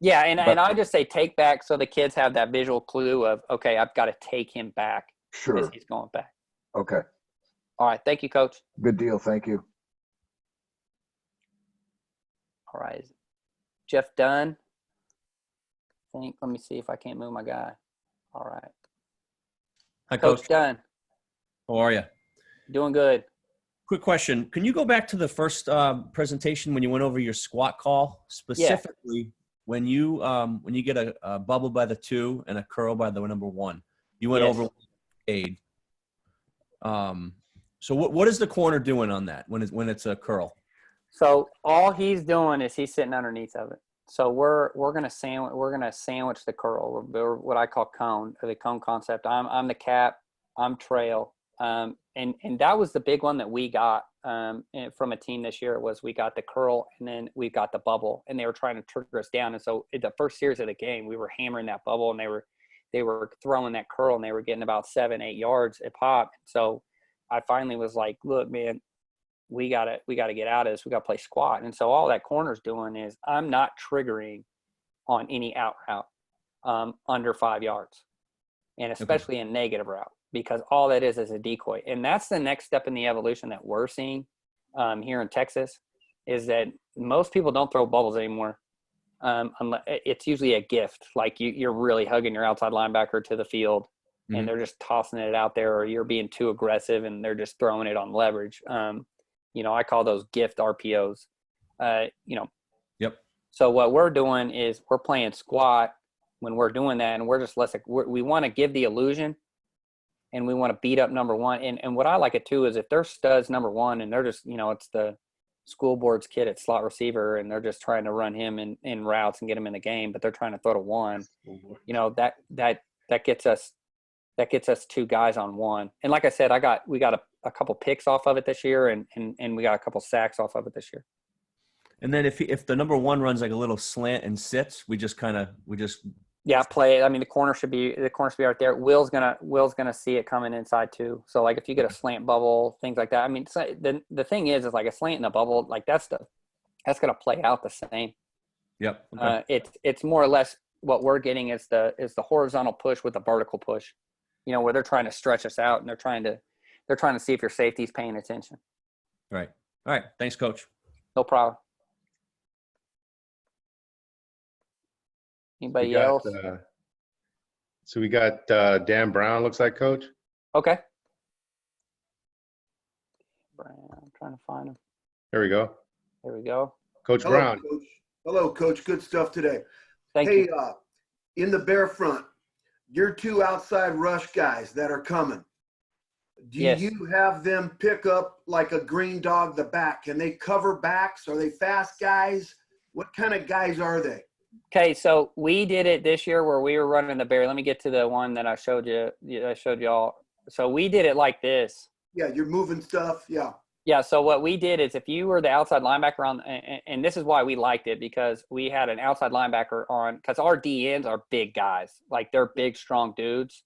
Yeah. And I just say take back. So the kids have that visual clue of, okay, I've got to take him back. Sure. Because he's going back. Okay. All right. Thank you, Coach. Good deal. Thank you. All right. Jeff Dunn. Let me see if I can't move my guy. All right. Hi, Coach Dunn. How are you? Doing good. Quick question. Can you go back to the first presentation when you went over your squat call? Specifically, when you get a bubble by the 2 and a curl by the number 1. You went over aid. So what is the corner doing on that when it's a curl? So all he's doing is he's sitting underneath of it. So we're gonna sandwich the curl, or what I call cone, or the cone concept. I'm the cap, I'm trail, and that was the big one that we got from a team this year. Was we got the curl and then we got the bubble, and they were trying to trigger us down. And so in the first series of the game, we were hammering that bubble, and they were throwing that curl, and they were getting about 7-8 yards a pop. So I finally was like, look, man, we gotta get out of this. We gotta play squat. And so all that corner's doing is I'm not triggering on any out route under 5 yards, and especially in negative route, because all that is a decoy. And that's the next step in the evolution that we're seeing here in Texas, is that most people don't throw bubbles anymore. Unless it's usually a gift, like you're really hugging your outside linebacker to the field, and they're just tossing it out there, or you're being too aggressive and they're just throwing it on leverage. I call those gift RPOs. Yep. So what we're doing is we're playing squat when we're doing that, and we're just we want to give the illusion and we want to beat up number one. And what I like it too is if they're studs number one and they're just, it's the school board's kid at slot receiver and they're just trying to run him in routes and get him in the game, but they're trying to throw to one, that gets us two guys on one. And like I said, we got a couple picks off of it this year and we got a couple sacks off of it this year. And then if the number one runs like a little slant and sits, we just play it. I mean, the corner should be right there. Will's gonna see it coming inside too. So like if you get a slant bubble, things like that. I mean, the thing is like a slant and a bubble, like that's gonna play out the same. Yep. Okay. It's more or less what we're getting is the horizontal push with the vertical push. Where they're trying to stretch us out and they're trying to see if your safety's paying attention. Right. All right. Thanks, Coach. No problem. Anybody else? So we got Dan Brown, looks like, Coach. Okay. Brown, I'm trying to find him. There we go. There we go. Coach Hello, Brown. Coach. Hello, Coach. Good stuff today. Thank you. Hey, In the bear front, your two outside rush guys that are coming, do Yes. you have them pick up like a green dog the back? Can they cover backs? Are they fast guys? What kind of guys are they? Okay, so we did it this year where we were running the bear. Let me get to the one that I showed you. I showed y'all. So we did it like this. Yeah, you're moving stuff. Yeah. Yeah, so what we did is if you were the outside linebacker on, and this is why we liked it, because we had an outside linebacker on, because our DNs are big guys. Like they're big, strong dudes,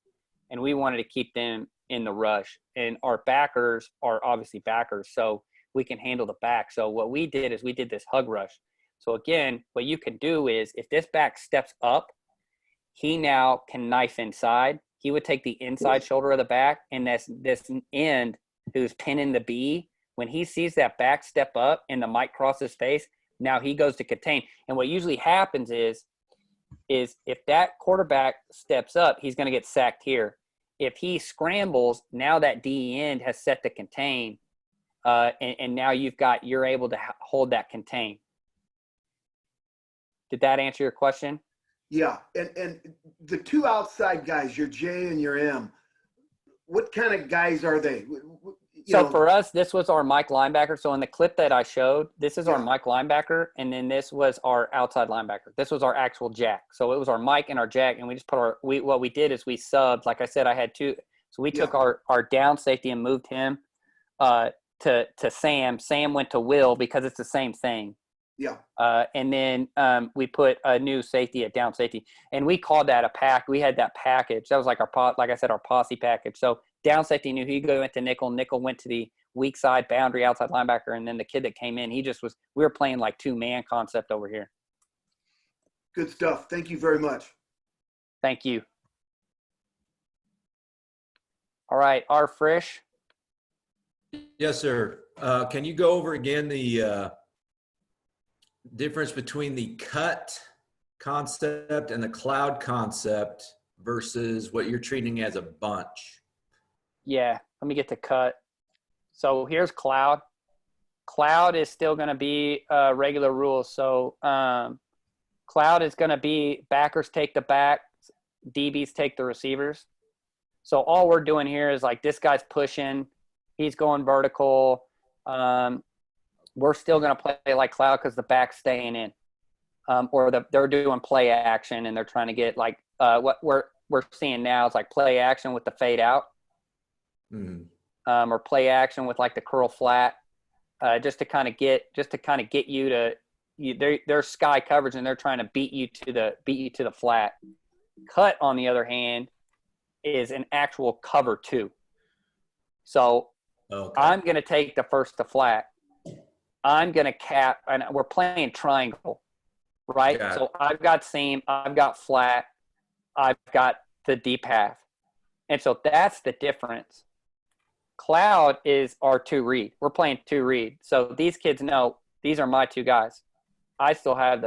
and we wanted to keep them in the rush. And our backers are obviously backers, so we can handle the back. So what we did is we did this hug rush. So again, what you can do is if this back steps up, he now can knife inside. He would take the inside shoulder of the back, and this end who's pinning the B, when he sees that back step up and the mic crosses his face, now he goes to contain. And what usually happens is if that quarterback steps up, he's going to get sacked here. If he scrambles, now that D end has set to contain, and now you're able to hold that contain. Did that answer your question? Yeah, and the two outside guys, your J and your M, what kind of guys are they? For us, this was our Mike linebacker. So in the clip that I showed, this is our Mike linebacker, and then this was our outside linebacker. This was our actual jack. So it was our Mike and our jack, and we just put what we did is we subbed. Like I said, I had two. So we took our down safety and moved him to Sam. Sam went to Will because it's the same thing. Yeah. And then we put a new safety at down safety, and we called that a pack. We had that package. That was like our posse package. So down safety knew he went to nickel. Nickel went to the weak side boundary outside linebacker, and then the kid that came in, we were playing like 2-man concept over here. Good stuff. Thank you very much. Thank you. All right, R. Frisch. Yes, sir. Can you go over again the difference between the cut concept and the cloud concept versus what you're treating as a bunch? Yeah, let me get to cut. So here's cloud. Cloud is still going to be regular rules. So cloud is going to be backers take the back, DBs take the receivers. So all we're doing here is like this guy's pushing, he's going vertical. We're still going to play like cloud because the back's staying in, or they're doing play action and they're trying to get like what we're seeing now is like play action with the fade out, or play action with like the curl flat, just to kind of get you to they're sky coverage and they're trying to beat you to the flat. Cut on the other hand is an actual cover two. So I'm going to take the first to flat. I'm going to cap, and we're playing triangle, right? So I've got seam, I've got flat, I've got the deep half. And so that's the difference. Cloud is our 2-read. We're playing 2-read. So these kids know these are my two guys. I still have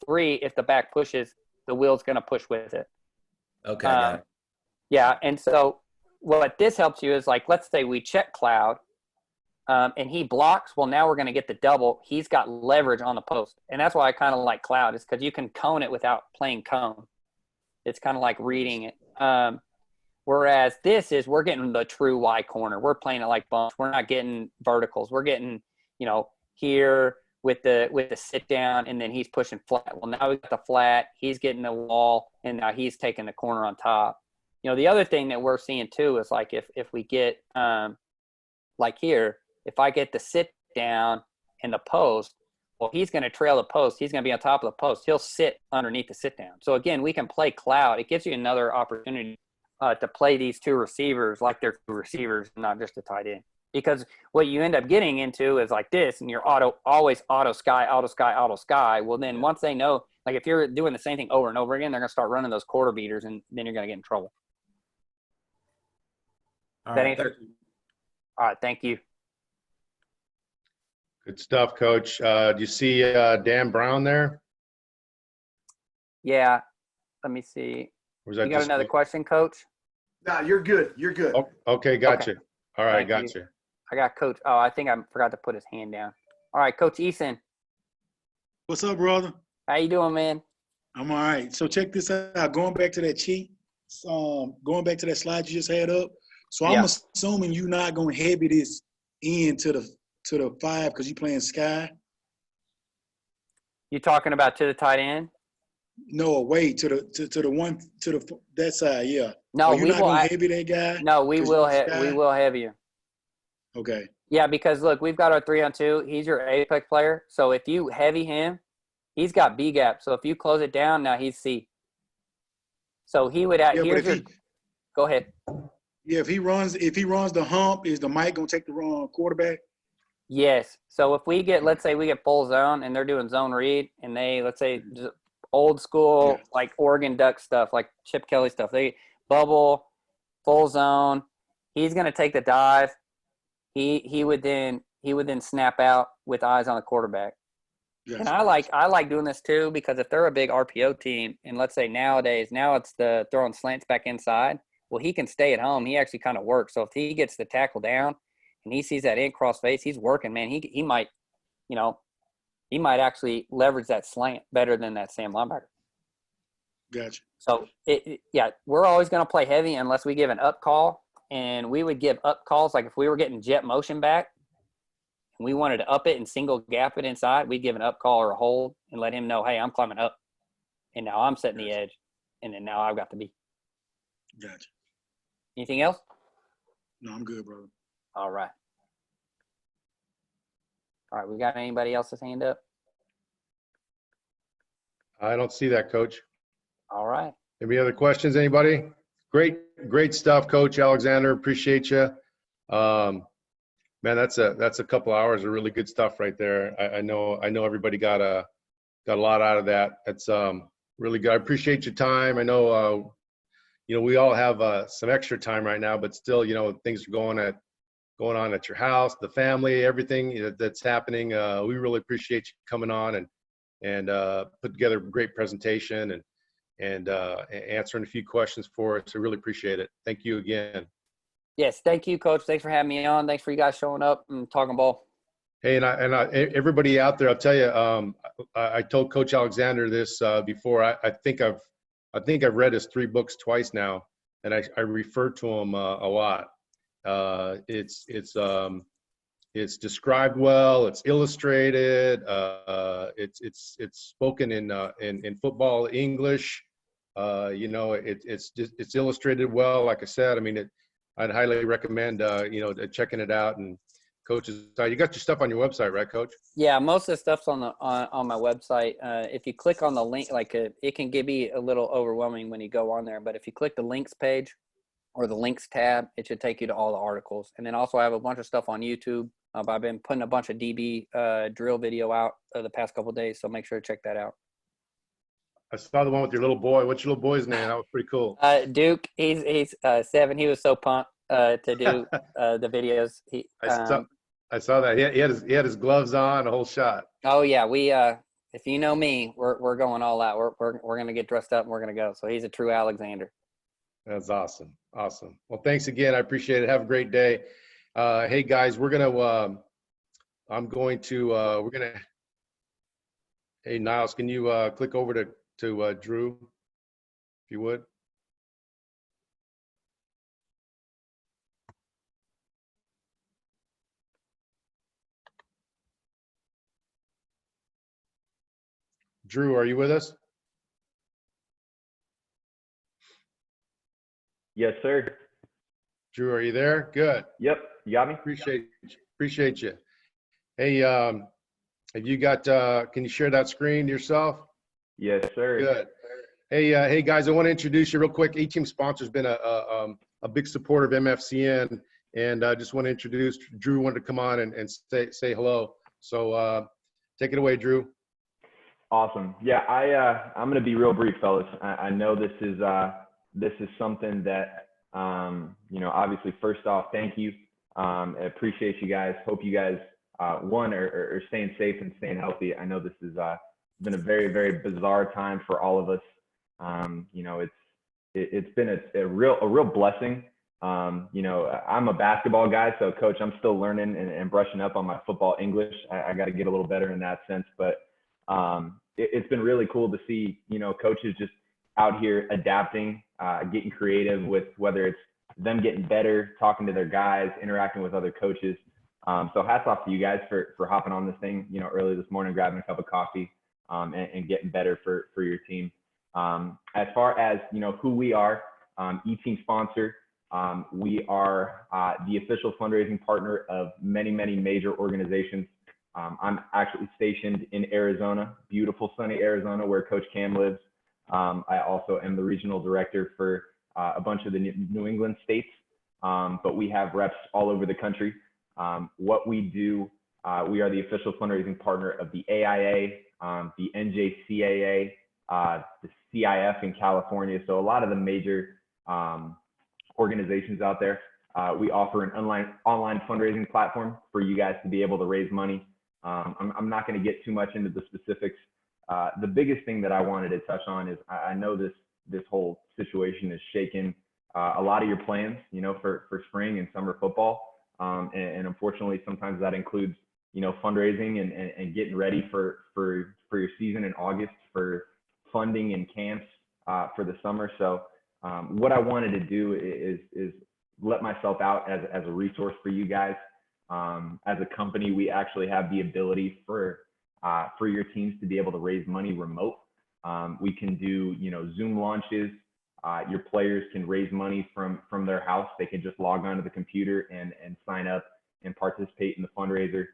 3, if the back pushes, the wheel's going to push with it. Okay. Got it. Yeah. And so what this helps you is like, let's say we check cloud, and he blocks. Well, now we're going to get the double. He's got leverage on the post. And that's why I kind of like cloud, is because you can cone it without playing cone. It's kind of like reading it. Whereas this is, we're getting the true Y corner. We're playing it like bumps. We're not getting verticals. We're getting, here with the sit down, and then he's pushing flat. Well, now we got the flat. He's getting the wall, and now he's taking the corner on top. The other thing that we're seeing too is like if we get like here, if I get the sit down and the post, well, he's going to trail the post. He's going to be on top of the post. He'll sit underneath the sit down. So again, we can play cloud. It gives you another opportunity to play these two receivers like they're two receivers, not just a tight end. Because what you end up getting into is like this, and you're always auto sky. Well, then once they know, like if you're doing the same thing over and over again, they're going to start running those quarter beaters, and then you're going to get in trouble. All That right. answer? All right, thank you. Good stuff, Coach. Do you see Dan Brown there? Yeah, let me see. Or was that You got just another me? question, Coach? Nah, you're good. You're good. Oh, okay, gotcha. Okay. All right, Thank you. gotcha. I got Coach. Oh, I think I forgot to put his hand down. All right, Coach Eason, What's up, brother? how you doing, man? I'm all right. So check this out. Going back to that cheat, going back to that slide you just had up. So I'm Yeah. assuming you're not gonna heavy this in to the 5 because you playing sky. You talking about to the tight end? No, away to the one to the that side. Yeah. No, Are you we not will. gonna heavy that guy? No, we 'Cause will. you sky? We will have you. Okay. Yeah, because look, we've got our 3-on-2. He's your apex player. So if you heavy him, he's got B gap. So if you close it down, now he's C. So he would. Yeah, but Here's your. Go ahead. yeah, if he runs the hump, is the Mike gonna take the wrong quarterback? Yes. So if we get, let's say we get full zone and they're doing zone read, and they, let's say, just old school Yeah. like Oregon Duck stuff, like Chip Kelly stuff, they bubble, full zone. He's going to take the dive. He would then snap out with eyes on the quarterback. Yes. And I like doing this too, because if they're a big RPO team, and let's say nowadays, now it's the throwing slants back inside, well, he can stay at home. He actually kind of works. So if he gets the tackle down and he sees that in cross face, he's working, man. He might, he might actually leverage that slant better than that Sam linebacker. Gotcha. So we're always going to play heavy unless we give an up call, and we would give up calls. Like if we were getting jet motion back and we wanted to up it and single gap it inside, we'd give an up call or a hold and let him know, hey, I'm climbing up, and now I'm setting the edge, and then now I've got the B. Gotcha. Anything else? No, I'm good, brother. All right. All right, we got anybody else's hand up? I don't see that, Coach. All right. Any other questions, anybody? Great stuff, Coach Alexander. Appreciate you. Man, that's a couple hours of really good stuff right there. I know everybody got a lot out of that. That's really good. I appreciate your time. I know we all have some extra time right now, but still, things are going on at your house, the family, everything that's happening. We really appreciate you coming on and put together a great presentation and answering a few questions for us. I really appreciate it. Thank you again. Yes, thank you, Coach. Thanks for having me on. Thanks for you guys showing up and talking ball. Hey, and everybody out there, I'll tell you, I told Coach Alexander this before. I think I've read his 3 books twice now, and I refer to him a lot. It's described well. It's illustrated. It's spoken in football English. It's illustrated well. Like I said, I mean, I'd highly recommend checking it out. And Coach's side, you got your stuff on your website, right, Coach? Yeah, most of the stuff's on my website. If you click on the link, it can be a little overwhelming when you go on there. But if you click the links page or the links tab, it should take you to all the articles. And then also I have a bunch of stuff on YouTube. I've been putting a bunch of DB drill video out the past couple of days, so make sure to check that out. I saw the one with your little boy. What's your little boy's name? That was pretty cool. Duke, he's 7. He was so pumped to do the videos. I saw that. He had his gloves on, the whole shot. Oh yeah, we if you know me, we're going all out. We're gonna get dressed up and we're gonna go. So he's a true Alexander. That's awesome. Awesome. Well, thanks again. I appreciate it. Have a great day. Hey guys, we're gonna hey Niles, can you click over to Drew, if you would? Drew, are you with us? Yes, sir. Drew, are you there? Good. Yep. You got me? Appreciate you. Hey, have you got, can you share that screen yourself? Yes, sir. Good. Hey guys, I want to introduce you real quick. A-Team Sponsor's been a big supporter of MFCN, and I just want to introduce Drew. Wanted to come on and say hello. So take it away, Drew. Awesome. Yeah, I'm going to be real brief, fellas. I know this is something that obviously, first off, thank you. I appreciate you guys. Hope you guys are staying safe and staying healthy. I know this has been a very, very bizarre time for all of us. It's been a real blessing. I'm a basketball guy, so coach, I'm still learning and brushing up on my football English. I got to get a little better in that sense, but it's been really cool to see, coaches just out here adapting, getting creative with whether it's them getting better, talking to their guys, interacting with other coaches. So hats off to you guys for hopping on this thing, early this morning, grabbing a cup of coffee, and getting better for your team. As far as, who we are, E-Team Sponsor, we are the official fundraising partner of many, many major organizations. I'm actually stationed in Arizona, beautiful sunny Arizona, where Coach Cam lives. I also am the regional director for a bunch of the New England states, but we have reps all over the country. What we do, we are the official fundraising partner of the AIA, the NJCAA, the CIF in California. So a lot of the major organizations out there. We offer an online fundraising platform for you guys to be able to raise money. I'm not going to get too much into the specifics. The biggest thing that I wanted to touch on is I know this whole situation has shaken a lot of your plans, for spring and summer football. And unfortunately, sometimes that includes, fundraising and getting ready for your season in August, for funding and camps for the summer. So what I wanted to do is let myself out as a resource for you guys. As a company, we actually have the ability for your teams to be able to raise money remote. We can do, Zoom launches. Your players can raise money from their house. They can just log onto the computer and sign up and participate in the fundraiser.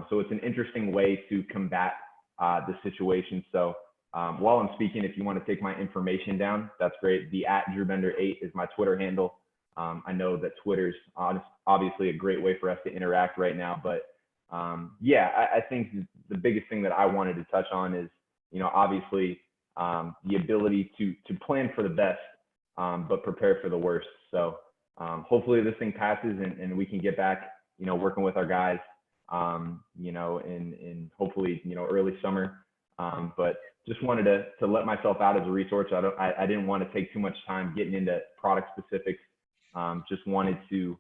So it's an interesting way to combat the situation. So while I'm speaking, if you want to take my information down, that's great. The @DrewBender8 is my Twitter handle. I know that Twitter's obviously a great way for us to interact right now, but I think the biggest thing that I wanted to touch on is, obviously the ability to plan for the best, but prepare for the worst. So hopefully this thing passes and we can get back, working with our guys, in hopefully, early summer. But just wanted to let myself out as a resource. I didn't want to take too much time getting into product specifics. Just wanted to,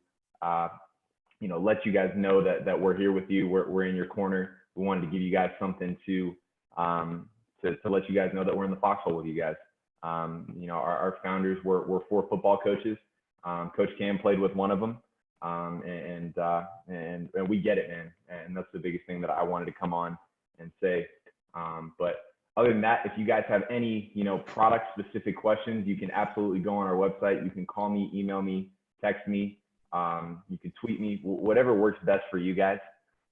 let you guys know that we're here with you. We're in your corner. We wanted to give you guys something to let you guys know that we're in the foxhole with you guys. Our founders were 4 football coaches. Coach Cam played with one of them. And we get it, man. And that's the biggest thing that I wanted to come on and say. But other than that, if you guys have any, product specific questions, you can absolutely go on our website. You can call me, email me, text me. You can tweet me, whatever works best for you guys.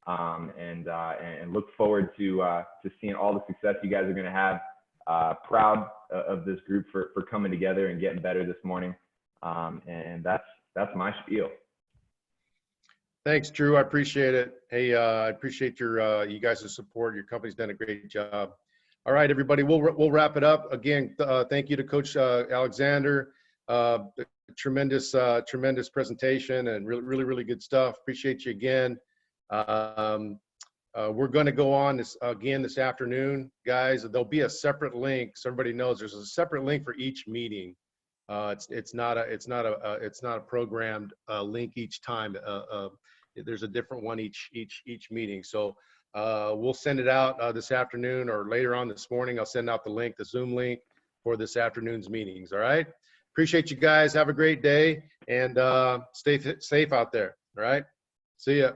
And look forward to seeing all the success you guys are going to have. Proud of this group for coming together and getting better this morning. And that's my spiel. Thanks, Drew. I appreciate it. Hey, I appreciate you guys' support. Your company's done a great job. All right, everybody, we'll wrap it up. Again, thank you to Coach Alexander. Tremendous presentation and really good stuff. Appreciate you again. We're going to go on this afternoon, guys. There'll be a separate link, so everybody knows there's a separate link for each meeting. It's not a programmed link each time. There's a different one each meeting. So we'll send it out this afternoon or later on this morning. I'll send out the Zoom link for this afternoon's meetings. All right. Appreciate you guys. Have a great day and stay safe out there. All right. See ya.